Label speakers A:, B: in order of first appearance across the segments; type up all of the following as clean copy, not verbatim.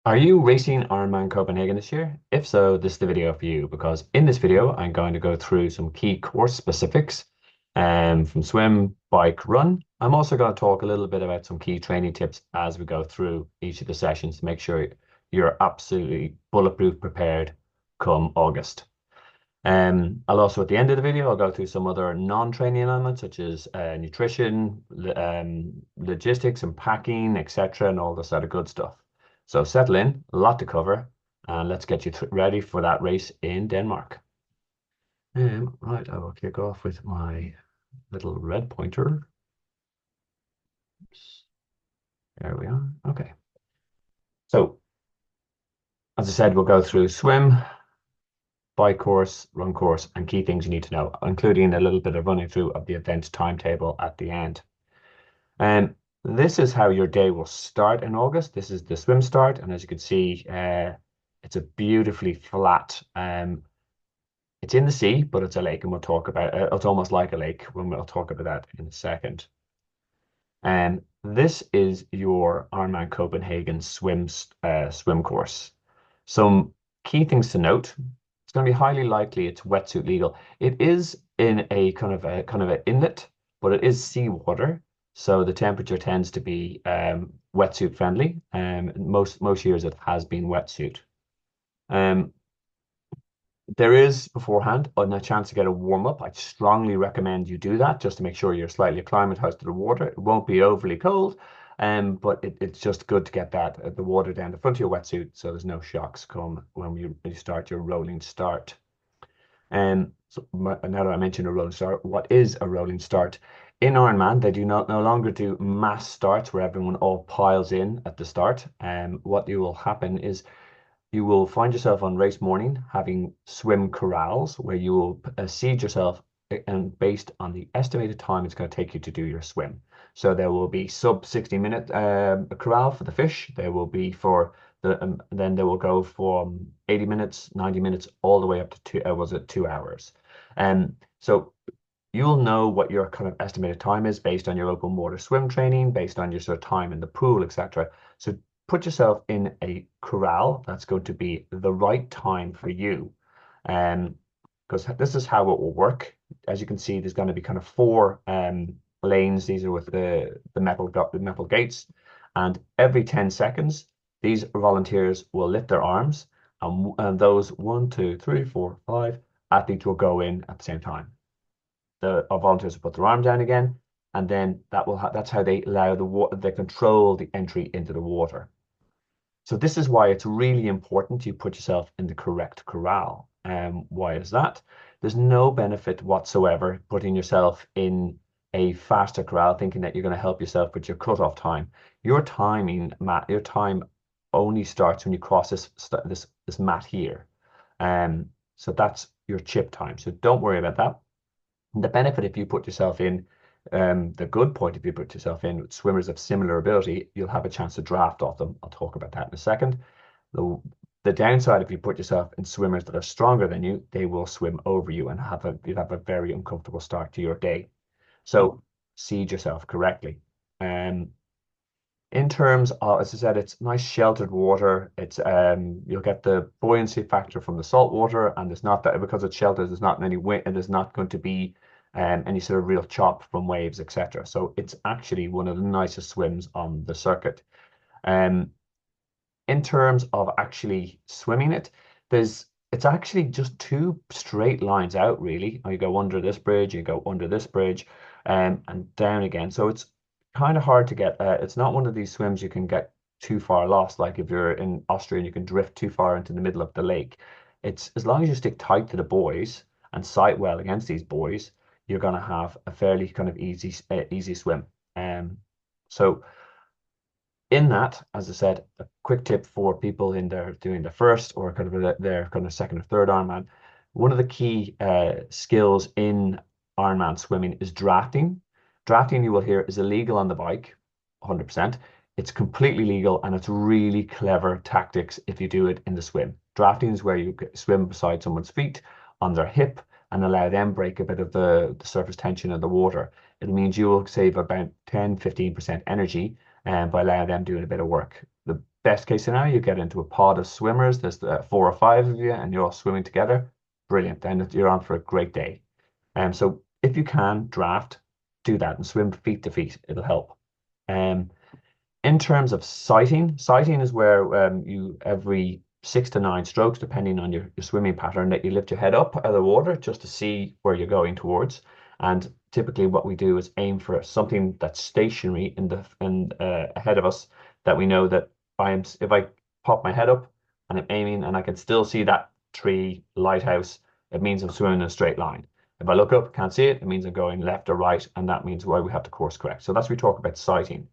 A: Are you racing Ironman Copenhagen this year? If so, this is the video for you because in this video, I'm going to go through some key course specifics from swim, bike, run. I'm also going to talk a little bit about some key training tips as we go through each of the sessions to make sure you're absolutely bulletproof prepared come August. I'll also, at the end of the video, I'll go through some other non-training elements such as nutrition, logistics and packing, etc., and all this other good stuff. So settle in, a lot to cover, and let's get you ready for that race in Denmark. Right, I will kick off with my little red pointer. There we are. Okay. So, as I said, we'll go through swim, bike course, run course, and key things you need to know, including a little bit of running through of the event timetable at the end. And this is how your day will start in August. This is the swim start, and as you can see, it's a beautifully flat. It's in the sea, but it's a lake, and we'll talk about it. It's almost like a lake when we'll talk about that in a second. And this is your Ironman Copenhagen swim course. Some key things to note. It's going to be highly likely it's wetsuit legal. It is in a kind of an inlet, but it is seawater, so the temperature tends to be wetsuit friendly. Most years it has been wetsuit. Um, there is beforehand a chance to get a warm up. I strongly recommend you do that just to make sure you're slightly acclimatized to the water. It won't be overly cold, but it's just good to get that the water down the front of your wetsuit so there's no shocks come when you start your rolling start. So now that I mentioned a rolling start, what is a rolling start? In Ironman, they do not no longer do mass starts where everyone all piles in at the start. What will happen is you will find yourself on race morning having swim corrals where you will seed yourself and based on the estimated time it's going to take you to do your swim. So there will be sub 60-minute corral for the fish. There will be for then they will go from 80 minutes, 90 minutes, all the way up to was it 2 hours? So you'll know what your kind of estimated time is based on your open water swim training, based on your sort of time in the pool, etc. So put yourself in a corral that's going to be the right time for you. Because this is how it will work. As you can see, there's going to be kind of four lanes. These are with the metal gates. And every 10 seconds, these volunteers will lift their arms, and those 1, 2, 3, 4, 5 athletes will go in at the same time. The volunteers will put their arm down again, and then that's how they allow the water, they control the entry into the water. So this is why it's really important you put yourself in the correct corral. Why is that? There's no benefit whatsoever putting yourself in a faster corral thinking that you're going to help yourself with your cutoff time. Your timing, Matt, your time only starts when you cross this mat here. So that's your chip time. So don't worry about that. And the benefit if you put yourself in, the good point if you put yourself in with swimmers of similar ability, you'll have a chance to draft off them. I'll talk about that in a second. The downside if you put yourself in swimmers that are stronger than you, they will swim over you and you'll have a very uncomfortable start to your day. So seed yourself correctly. In terms of, as I said, it's nice sheltered water. It's you'll get the buoyancy factor from the salt water, and there's not that because it's sheltered, there's not any wind, and there's not going to be any sort of real chop from waves, etc. So it's actually one of the nicest swims on the circuit. Um, in terms of actually swimming it, it's actually just two straight lines out, really. You go under this bridge, you go under this bridge, and down again. So it's kind of hard to get. It's not one of these swims you can get too far lost, like if you're in Austria and you can drift too far into the middle of the lake. It's as long as you stick tight to the buoys and sight well against these buoys, you're going to have a fairly kind of easy swim. So in that, as I said, a quick tip for people in their doing the first or kind of their kind of second or third Ironman. One of the key skills in Ironman swimming is drafting. Drafting, you will hear, is illegal on the bike, 100%. It's completely legal and it's really clever tactics if you do it in the swim. Drafting is where you swim beside someone's feet on their hip and allow them break a bit of the surface tension of the water. It means you will save about 10-15% energy by allowing them doing a bit of work. Best case scenario, you get into a pod of swimmers. There's 4 or 5 of you, and you're all swimming together. Brilliant. Then you're on for a great day. So if you can draft, do that and swim feet to feet. It'll help. Um, in terms of sighting is where you every 6 to 9 strokes, depending on your swimming pattern, that you lift your head up out of the water just to see where you're going towards. And typically, what we do is aim for something that's stationary ahead of us, that we know that if I pop my head up and I'm aiming and I can still see that tree, lighthouse, it means I'm swimming in a straight line. If I look up, can't see it, it means I'm going left or right, and that means why we have to course correct. So that's we talk about sighting.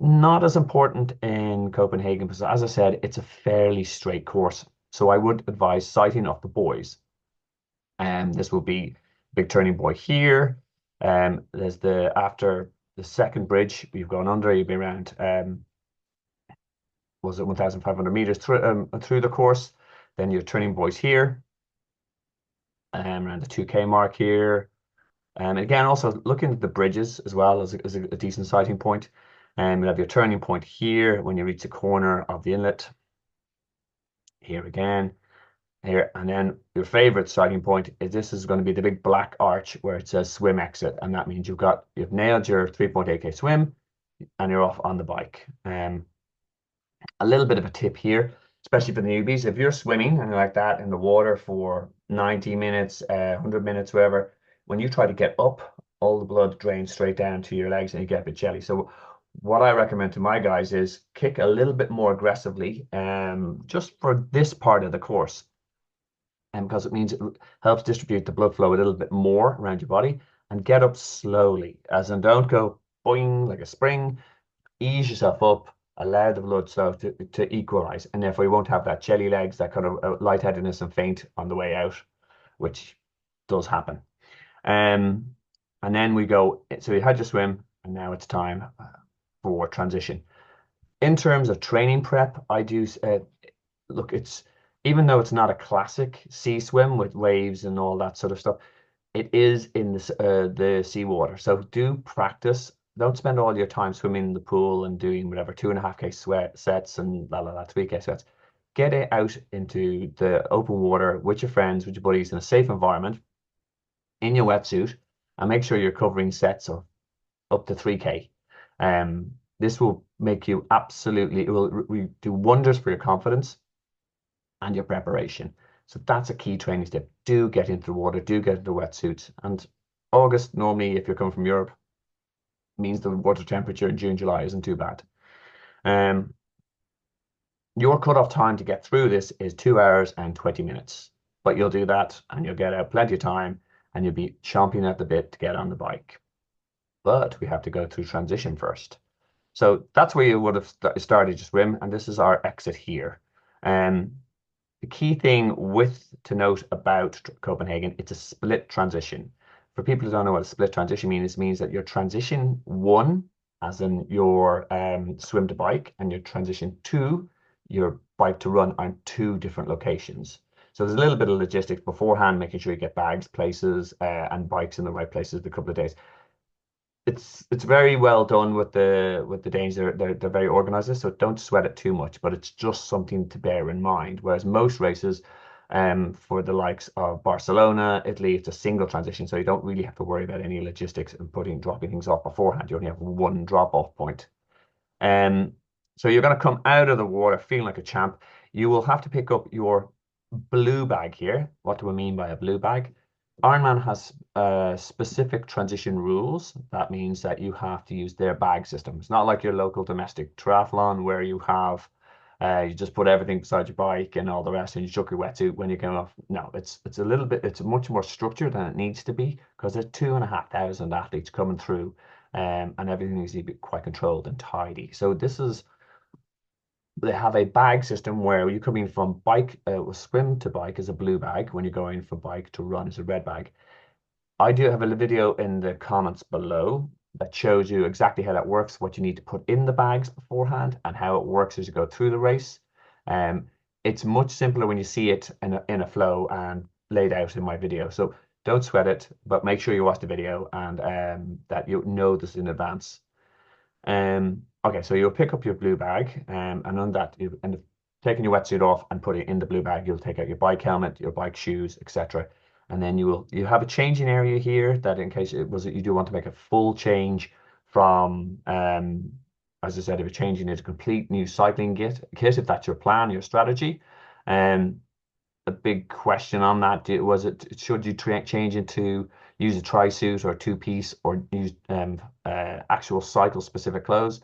A: Not as important in Copenhagen because, as I said, it's a fairly straight course. So I would advise sighting off the buoys. And this will be big turning buoy here. There's after the second bridge we've gone under, you'll be around was it 1,500 meters through the course. Then your turning buoys here, around the 2K mark here. And again, also looking at the bridges as well as a decent sighting point. And you'll have your turning point here when you reach the corner of the inlet. Here again, here, and then your favorite sighting point is this is going to be the big black arch where it says swim exit, and that means you've nailed your 3.8K swim, and you're off on the bike. A little bit of a tip here, especially for the newbies, if you're swimming and like that in the water for 90 minutes, 100 minutes, whatever, when you try to get up, all the blood drains straight down to your legs and you get a bit jelly. So what I recommend to my guys is kick a little bit more aggressively, just for this part of the course. And because it means it helps distribute the blood flow a little bit more around your body, and get up slowly, as in don't go boing like a spring. Ease yourself up, allow the blood flow to equalize, and therefore you won't have that jelly legs, that kind of lightheadedness and faint on the way out, which does happen. And then we go, so you had your swim, and now it's time for transition. In terms of training prep, I do look, even though it's not a classic sea swim with waves and all that sort of stuff, it is in the seawater. So do practice. Don't spend all your time swimming in the pool and doing whatever 2.5K sets and 3K sets. Get it out into the open water with your friends, with your buddies in a safe environment, in your wetsuit, and make sure you're covering sets of up to 3K. This will make you it will do wonders for your confidence and your preparation. So that's a key training step. Do get into the water, do get into wetsuits. And August, normally, if you're coming from Europe, means the water temperature in June, July isn't too bad. Your cutoff time to get through this is 2 hours and 20 minutes. But you'll do that and you'll get out plenty of time and you'll be chomping at the bit to get on the bike. But we have to go through transition first. So that's where you would have started your swim, and this is our exit here. The key thing to note about Copenhagen, it's a split transition. For people who don't know what a split transition means, it means that your transition 1, as in your swim to bike, and your transition 2, your bike to run, are 2 different locations. So there's a little bit of logistics beforehand, making sure you get bags, places, and bikes in the right places a couple of days. It's very well done with the Danes. They're very organized, so don't sweat it too much. But it's just something to bear in mind. Whereas most races, for the likes of Barcelona, Italy, it's a single transition, so you don't really have to worry about any logistics and dropping things off beforehand. You only have one drop-off point. So you're going to come out of the water feeling like a champ. You will have to pick up your blue bag here. What do I mean by a blue bag? Ironman has specific transition rules. That means that you have to use their bag system. It's not like your local domestic triathlon where you have you just put everything beside your bike and all the rest, and you chuck your wetsuit when you come off. No, it's it's much more structured than it needs to be, because there's 2,500 athletes coming through, and everything needs to be quite controlled and tidy. So they have a bag system where you're coming from swim to bike is a blue bag. When you're going from bike to run is a red bag. I do have a video in the comments below that shows you exactly how that works, what you need to put in the bags beforehand, and how it works as you go through the race. It's much simpler when you see it in a flow and laid out in my video. So don't sweat it, but make sure you watch the video and that you know this in advance. Okay, so you'll pick up your blue bag, and on that you end up taking your wetsuit off and put it in the blue bag. You'll take out your bike helmet, your bike shoes, etc. And then you have a changing area here that in case you do want to make a full change from as I said, if you're changing it a complete new cycling kit, if that's your plan, your strategy. Um, a big question on that was it should you change it to use a tri-suit or two-piece or use actual cycle specific clothes.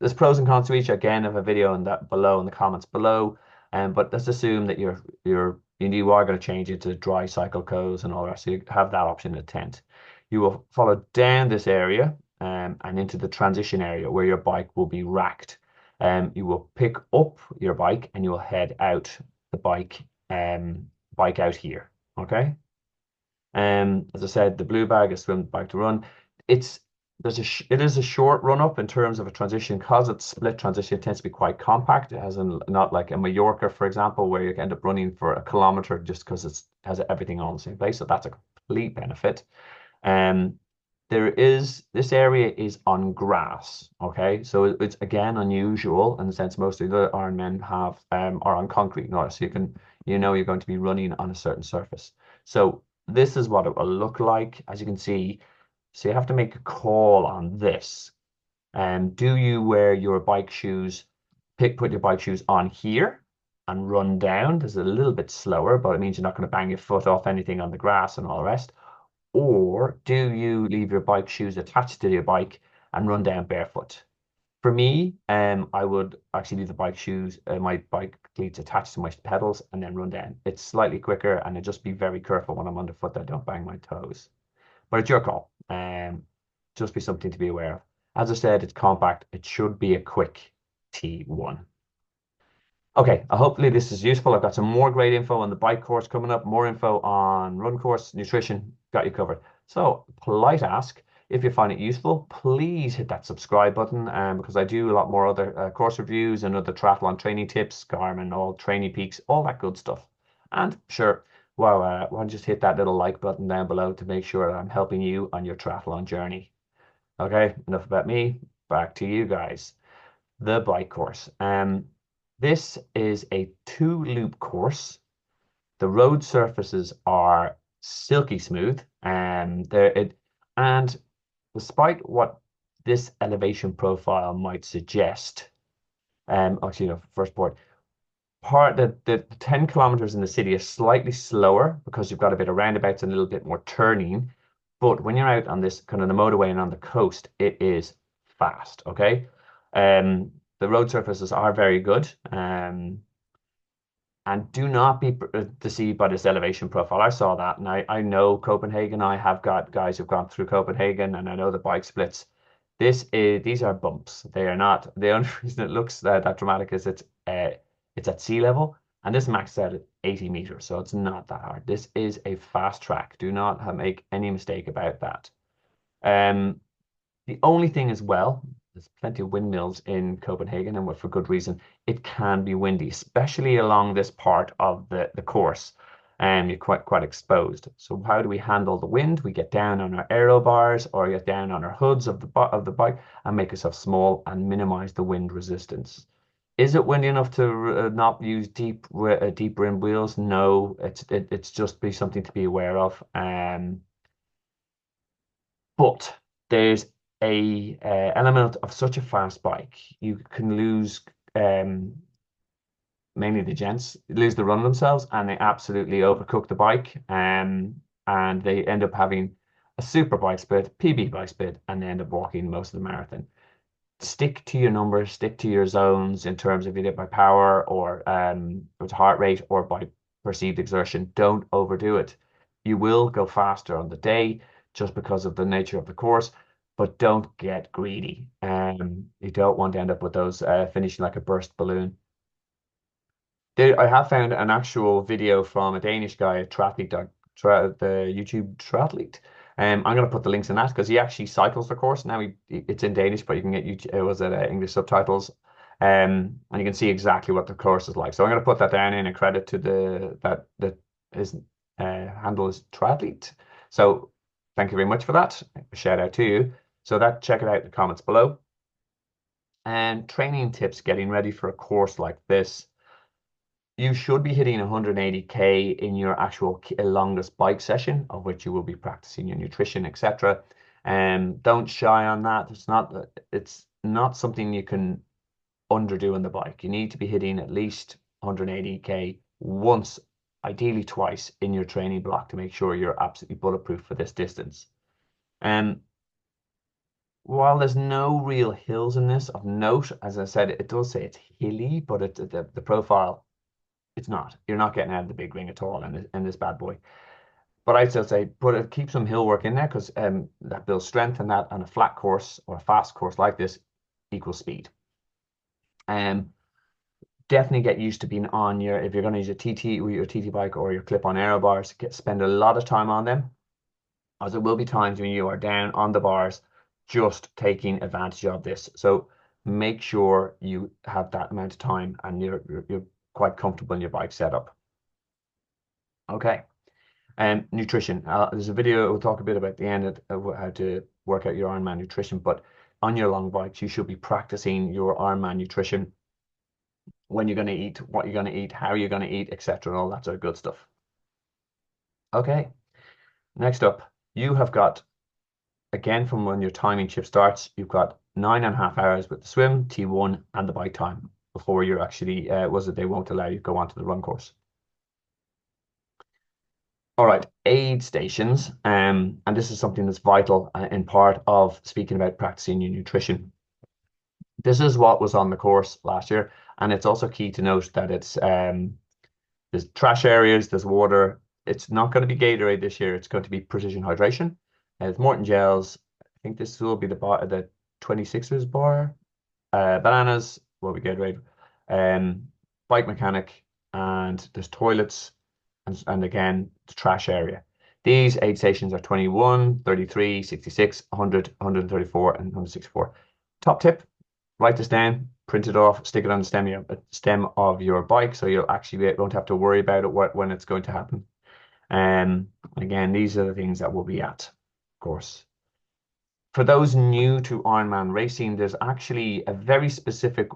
A: There's pros and cons to each. Again, I have a video in that below in the comments below. But let's assume that you are going to change it to dry cycle clothes and all that. So you have that option in the tent. You will follow down this area and into the transition area where your bike will be racked. You will pick up your bike and you will head out the bike out here. Okay. As I said, the blue bag is swim bike to run. It's it is a short run up in terms of a transition because it's split transition. It tends to be quite compact. It has not like a Mallorca, for example, where you end up running for a kilometer just because it has everything on the same place. So that's a complete benefit. Um, this area is on grass. Okay, so it's again unusual in the sense most of the Ironmen have are on concrete now, so you're going to be running on a certain surface. So this is what it will look like. As you can see, so you have to make a call on this. Do you wear your bike shoes, put your bike shoes on here and run down? This is a little bit slower, but it means you're not going to bang your foot off anything on the grass and all the rest. Or do you leave your bike shoes attached to your bike and run down barefoot? For me, I would actually leave the bike shoes, my bike cleats attached to my pedals and then run down. It's slightly quicker and I just be very careful when I'm underfoot that I don't bang my toes. But it's your call. Just be something to be aware of. As I said, it's compact. It should be a quick T1. Okay, hopefully this is useful. I've got some more great info on the bike course coming up, more info on run course, nutrition, got you covered. So, polite ask, if you find it useful, please hit that subscribe button because I do a lot more other course reviews and other triathlon training tips, Garmin, all training peaks, all that good stuff. And sure, well, why don't you just hit that little like button down below to make sure that I'm helping you on your triathlon journey. Okay, enough about me. Back to you guys. The bike course. This is a two-loop course. The road surfaces are silky smooth, and despite what this elevation profile might suggest, actually, no, first part, the 10 kilometers in the city is slightly slower because you've got a bit of roundabouts and a little bit more turning. But when you're out on this kind of the motorway and on the coast, it is fast. Okay. The road surfaces are very good. And do not be deceived by this elevation profile. I saw that, and I know Copenhagen. I have got guys who've gone through Copenhagen, and I know the bike splits. These are bumps. They are not. The only reason it looks that dramatic is it's at sea level, and this maxes out at 80 meters, so it's not that hard. This is a fast track. Do not make any mistake about that. The only thing as well, there's plenty of windmills in Copenhagen, and for good reason. It can be windy, especially along this part of the course. And you're quite exposed. So how do we handle the wind? We get down on our aero bars or get down on our hoods of the bike and make ourselves small and minimize the wind resistance. Is it windy enough to not use deep rim wheels? No, it's just be something to be aware of. But there's a element of such a fast bike, you can lose mainly the gents lose the run themselves and they absolutely overcook the bike and they end up having a super bike split, PB bike split, and they end up walking most of the marathon. Stick to your numbers, stick to your zones in terms of either by power or with heart rate or by perceived exertion. Don't overdo it. You will go faster on the day just because of the nature of the course, but don't get greedy. You don't want to end up with those finishing like a burst balloon. I have found an actual video from a Danish guy, a triathlete, the YouTube triathlete. I'm going to put the links in that because he actually cycles the course. Now it's in Danish, but you can get YouTube, English subtitles. And you can see exactly what the course is like. So I'm going to put that down in a credit to that his handle is triathlete. So thank you very much for that. A shout out to you. So check it out in the comments below. And training tips getting ready for a course like this. You should be hitting 180k in your actual longest bike session, of which you will be practicing your nutrition, etc. And don't shy on that. It's not something you can underdo on the bike. You need to be hitting at least 180k once, ideally twice in your training block to make sure you're absolutely bulletproof for this distance. And while there's no real hills in this of note, as I said, it does say it's hilly, but the profile, it's not. You're not getting out of the big ring at all in this bad boy. But I'd still say keep some hill work in there because that builds strength, and that on a flat course or a fast course like this equals speed. Definitely get used to being on if you're going to use a TT with your TT bike or your clip-on aero bars, spend a lot of time on them, as there will be times when you are down on the bars just taking advantage of this. So make sure you have that amount of time and you're quite comfortable in your bike setup. Okay. Nutrition. There's a video we'll talk a bit about at the end of how to work out your Ironman nutrition, but on your long bikes, you should be practicing your Ironman nutrition, when you're going to eat, what you're going to eat, how you're going to eat, etc., and all that sort of good stuff. Okay, next up, you have got, again, from when your timing shift starts, you've got 9.5 hours with the swim, T1, and the bike time before you're actually, they won't allow you to go onto the run course. All right, aid stations, and this is something that's vital in part of speaking about practicing your nutrition. This is what was on the course last year, and it's also key to note that there's trash areas, there's water. It's not going to be Gatorade this year. It's going to be Precision Hydration. It's Morton gels. I think this will be the 26ers bar. Bananas will be Gatorade. Bike mechanic, and there's toilets, and again the trash area. These aid stations are 21, 33, 66, 100, 134, and 164. Top tip: write this down, print it off, stick it on the stem of your bike, so you'll actually won't have to worry about it when it's going to happen. Again, these are the things that will be at course. For those new to Ironman racing, there's actually a very specific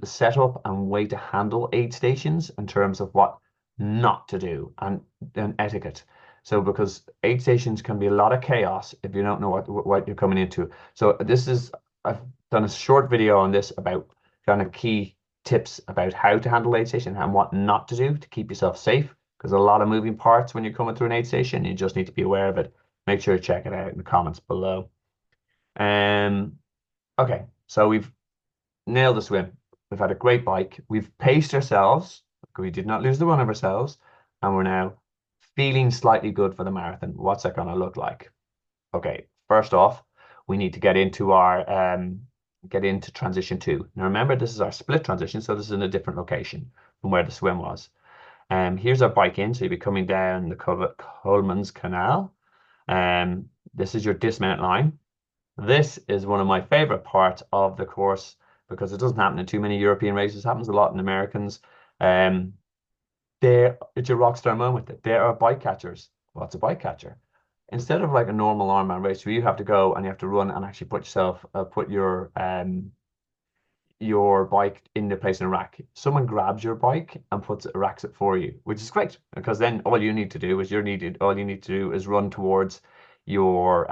A: setup and way to handle aid stations in terms of what not to do and etiquette. So because aid stations can be a lot of chaos if you don't know what you're coming into. So I've done a short video on this about kind of key tips about how to handle aid station and what not to do to keep yourself safe, because a lot of moving parts when you're coming through an aid station. You just need to be aware of it. Make sure you check it out in the comments below. Okay, so we've nailed the swim. We've had a great bike. We've paced ourselves. We did not lose the run of ourselves, and we're now feeling slightly good for the marathon. What's that going to look like? Okay, first off, we need to get into transition 2. Now remember, this is our split transition, so this is in a different location from where the swim was. Here's our bike in, so you'll be coming down the Coleman's Canal. This is your dismount line. This is one of my favorite parts of the course because it doesn't happen in too many European races. It happens a lot in Americans. It's your rock star moment. There are bike catchers. What's a bike catcher? Instead of like a normal Ironman race where you have to go and you have to run and actually put your bike in the place in a rack, someone grabs your bike and racks it for you, which is great because then all you need to do is run towards your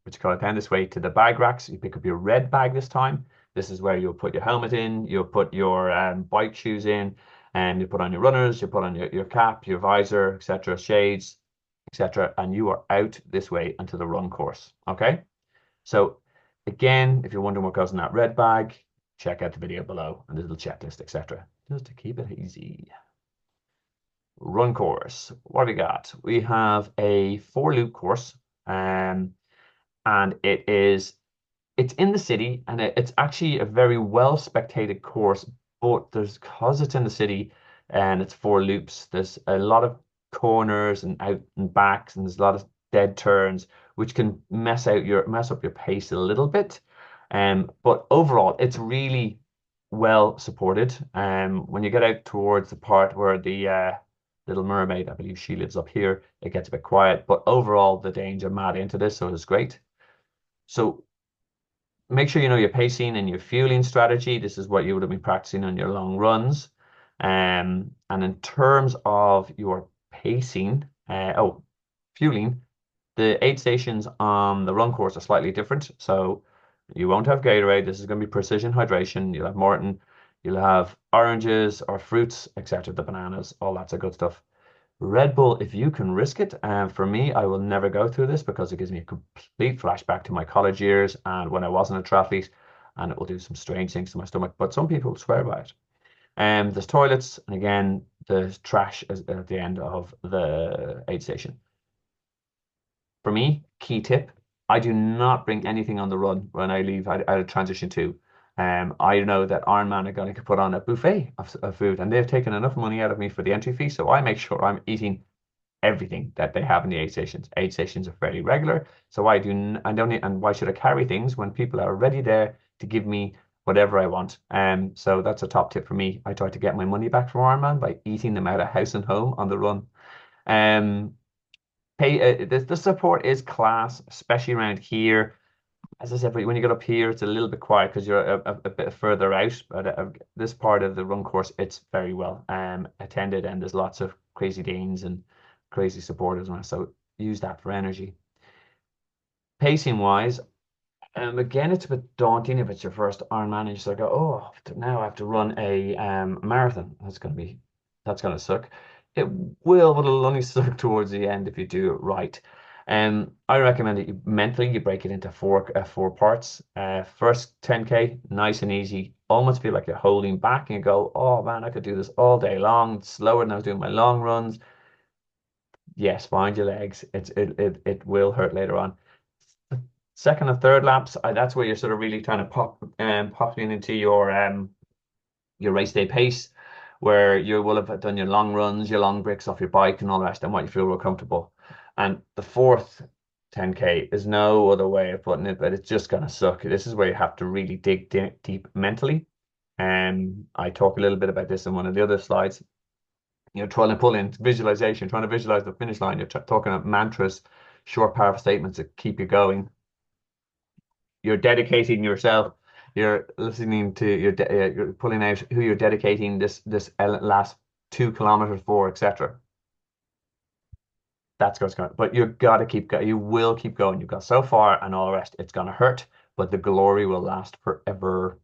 A: what you call it down this way to the bag racks. You pick up your red bag this time. This is where you'll put your helmet in, you'll put your bike shoes in, and you put on your runners, you put on your cap, your visor, etc., shades, etc., and you are out this way onto the run course. Okay, so again, if you're wondering what goes in that red bag, check out the video below and the little checklist, etc., just to keep it easy. Run course. What have we got? We have a 4-loop course, and it's in the city, and it's actually a very well spectated course, but because it's in the city and it's 4 loops, there's a lot of corners and out and backs, and there's a lot of dead turns, which can mess up your pace a little bit. But overall, it's really well supported. When you get out towards the part where the Little Mermaid, I believe she lives up here, it gets a bit quiet. But overall, the Danes are mad into this, so it's great. So make sure you know your pacing and your fueling strategy. This is what you would have been practicing on your long runs. And in terms of your pacing, fueling, the aid stations on the run course are slightly different. So you won't have Gatorade. This is going to be precision hydration. You'll have Morton, you'll have oranges or fruits, etc. The bananas, all that's a good stuff. Red Bull, if you can risk it. And for me, I will never go through this because it gives me a complete flashback to my college years and when I wasn't a triathlete, and it will do some strange things to my stomach. But some people swear by it. There's toilets, and again, the trash is at the end of the aid station. For me, key tip, I do not bring anything on the run when I leave out of transition two. I know that Ironman are going to put on a buffet of food, and they've taken enough money out of me for the entry fee, so I make sure I'm eating everything that they have in the aid stations. Aid stations are fairly regular, so I don't need, and why should I carry things when people are already there to give me whatever I want? So that's a top tip for me. I try to get my money back from Ironman by eating them out of house and home on the run. Um, the support is class, especially around here. As I said, when you get up here, it's a little bit quiet because you're a bit further out. But this part of the run course, it's very well attended, and there's lots of crazy Danes and crazy supporters. So use that for energy. Pacing wise, again, it's a bit daunting if it's your first Ironman and you sort of go, oh, now I have to run a marathon. That's gonna suck. It will, but it'll only suck towards the end if you do it right. I recommend that you mentally you break it into four parts. First 10K, nice and easy. Almost feel like you're holding back and you go, oh man, I could do this all day long. It's slower than I was doing my long runs. Yes, find your legs. It will hurt later on. Second and third laps, that's where you're sort of really trying to popping into your race day pace, where you will have done your long runs, your long breaks off your bike, and all the rest, and what you feel real comfortable. And the fourth 10K is no other way of putting it, but it's just gonna suck. This is where you have to really dig deep mentally. And I talk a little bit about this in one of the other slides. You're trying to pull in visualization, trying to visualize the finish line. You're talking about mantras, short, powerful statements that keep you going. You're dedicating yourself. You're listening to you're pulling out who you're dedicating this last 2 kilometers for, etc. That's what's going. But you got to keep going. You will keep going. You've got so far, and all the rest. It's gonna hurt, but the glory will last forever.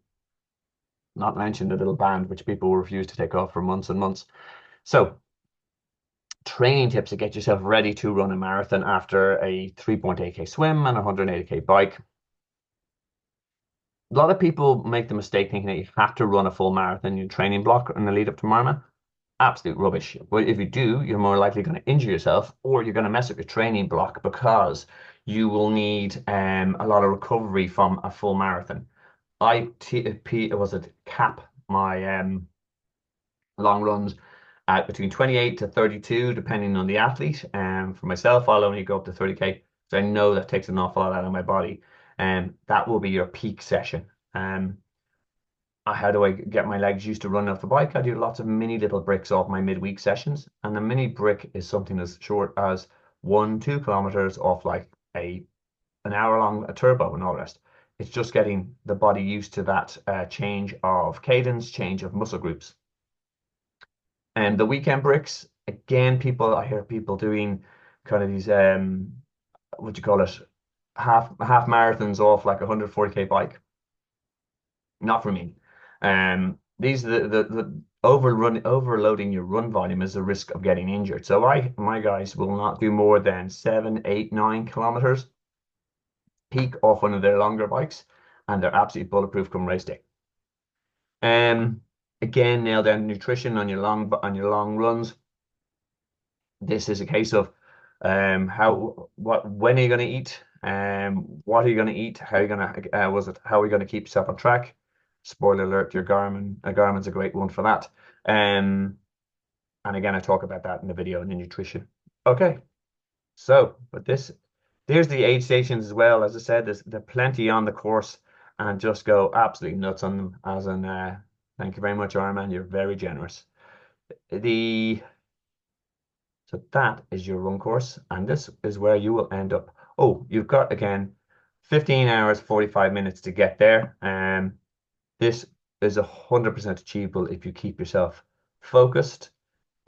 A: Not mention the little band which people refuse to take off for months and months. So, training tips to get yourself ready to run a marathon after a 3.8K swim and a 180K bike. A lot of people make the mistake thinking that you have to run a full marathon in your training block in the lead up to marathon. Absolute rubbish. But if you do, you're more likely going to injure yourself or you're going to mess up your training block because you will need a lot of recovery from a full marathon. Was it cap my long runs at between 28 to 32, depending on the athlete. For myself, I'll only go up to 30K. So I know that takes an awful lot out of my body. And that will be your peak session. How do I get my legs used to running off the bike? I do lots of mini little bricks off my midweek sessions. And the mini brick is something as short as 1-2 kilometers off like an hour long a turbo and all the rest. It's just getting the body used to that change of cadence, change of muscle groups. And the weekend bricks, again, I hear people doing kind of these what do you call it, half marathons off like a 140K bike. Not for me. These the overloading your run volume is a risk of getting injured. So my guys will not do more than 7, 8, 9 kilometers peak off one of their longer bikes, and they're absolutely bulletproof come race day. Again, nail down nutrition on your long runs. This is a case of when are you going to eat? What are you going to eat? How are you going to how are you going to keep yourself on track? Spoiler alert, your Garmin's a great one for that. And again, I talk about that in the video in the nutrition. Okay, so there's the aid stations as well. As I said, there's plenty on the course, and just go absolutely nuts on them. As in, thank you very much, Ironman. You're very generous. So that is your run course, and this is where you will end up. Oh, you've got again 15 hours, 45 minutes to get there. This is 100% achievable if you keep yourself focused,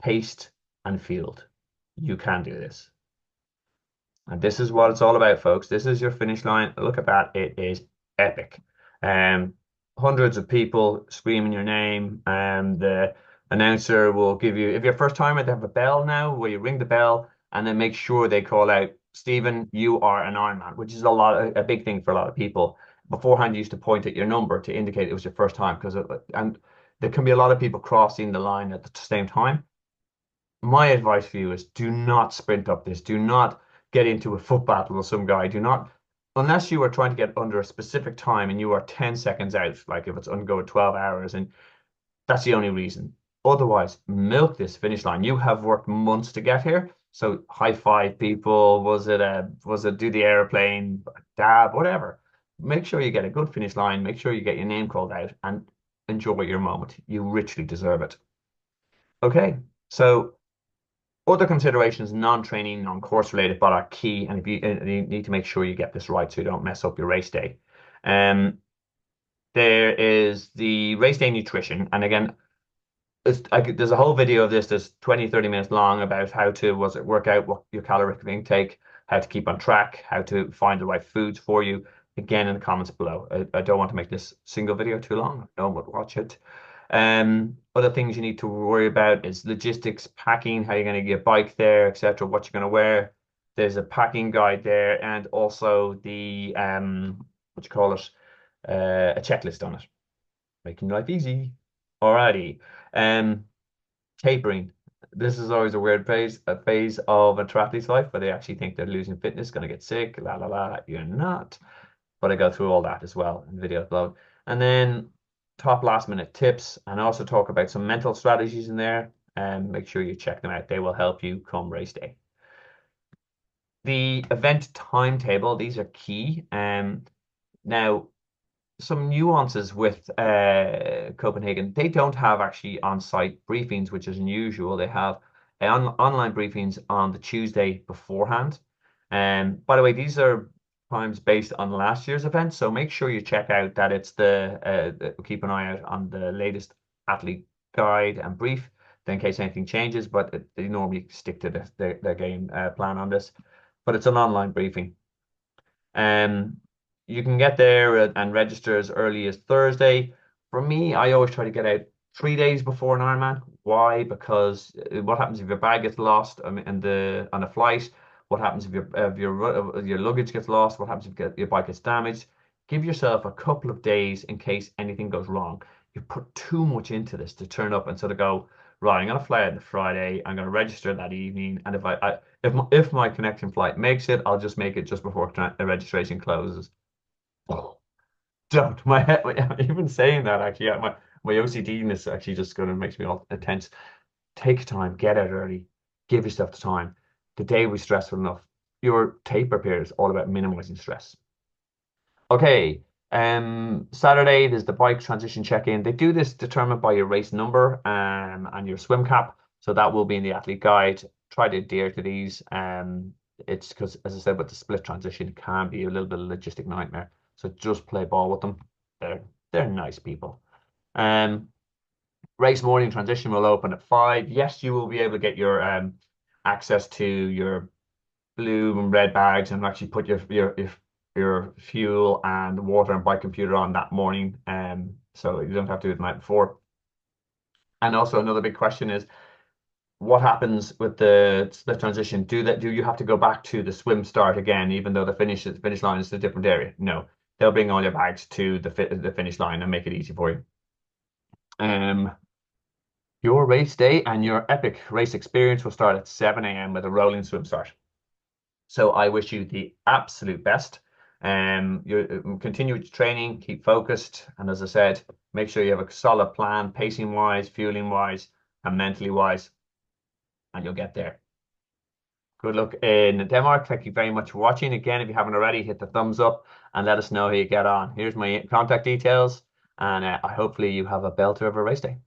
A: paced, and fueled. You can do this. And this is what it's all about, folks. This is your finish line. Look at that. It is epic. Um, Hundreds of people screaming your name. The announcer will give you, if you're a first timer, they have a bell now where you ring the bell and then make sure they call out, Stephen, you are an Ironman, which is a big thing for a lot of people. Beforehand, you used to point at your number to indicate it was your first time and there can be a lot of people crossing the line at the same time. My advice for you is do not sprint up this. Do not get into a foot battle with some guy. Do not, unless you are trying to get under a specific time and you are 10 seconds out, like if it's undergoing 12 hours, and that's the only reason. Otherwise, milk this finish line. You have worked months to get here. So high five people. Was it do the airplane, dab, whatever. Make sure you get a good finish line. Make sure you get your name called out and enjoy your moment. You richly deserve it. Okay, so other considerations, non-training, non-course related, but are key. And if you need to make sure you get this right so you don't mess up your race day. Um, there is the race day nutrition. And again, there's a whole video of this that's 20, 30 minutes long about how to work out what your caloric intake, how to keep on track, how to find the right foods for you. Again, in the comments below. I don't want to make this single video too long. No one would watch it. Other things you need to worry about is logistics, packing, how you're going to get your bike there, etc., what you're going to wear. There's a packing guide there, and also the what you call it, a checklist on it, making life easy. Alrighty. Um, Tapering. This is always a weird phase of a triathlete's life where they actually think they're losing fitness, going to get sick, la la la. You're not. But I go through all that as well in the video upload. And then top last minute tips and also talk about some mental strategies in there and make sure you check them out. They will help you come race day. The event timetable, these are key. Now, some nuances with Copenhagen. They don't have actually on-site briefings, which is unusual. They have online briefings on the Tuesday beforehand. And by the way, these are times based on last year's event, so make sure you check out that it's keep an eye out on the latest athlete guide and brief, in case anything changes. But they normally stick to their game plan on this. But it's an online briefing. You can get there and register as early as Thursday. For me, I always try to get out 3 days before an Ironman. Why? Because what happens if your bag gets lost on a flight? What happens if your luggage gets lost? What happens if your bike gets damaged? Give yourself a couple of days in case anything goes wrong. You put too much into this to turn up and sort of go, right, I'm going to fly out on the Friday. I'm going to register that evening. And if my connection flight makes it, I'll just make it just before the registration closes. Oh, don't. My head, even saying that actually, my OCDness actually just kind of makes me all tense. Take time, get out early, give yourself the time. The day will be stressful enough. Your taper period is all about minimizing stress. Okay, Saturday there's the bike transition check-in. They do this determined by your race number and your swim cap, so that will be in the athlete guide. Try to adhere to these. It's because, as I said, with the split transition, it can be a little bit of a logistic nightmare. So just play ball with them. They're nice people. Race morning transition will open at 5. Yes, you will be able to get your access to your blue and red bags and actually put your fuel and water and bike computer on that morning. So you don't have to do it the night before. And also another big question is what happens with the transition? Do you have to go back to the swim start again, even though the finish line is a different area? No, they'll bring all your bags to the finish line and make it easy for you. Your race day and your epic race experience will start at 7 a.m. with a rolling swim start. So I wish you the absolute best. You continue with training, keep focused, and as I said, make sure you have a solid plan, pacing wise, fueling wise, and mentally wise, and you'll get there. Good luck in Denmark. Thank you very much for watching. Again, if you haven't already, hit the thumbs up and let us know how you get on. Here's my contact details, and hopefully you have a belter of a race day.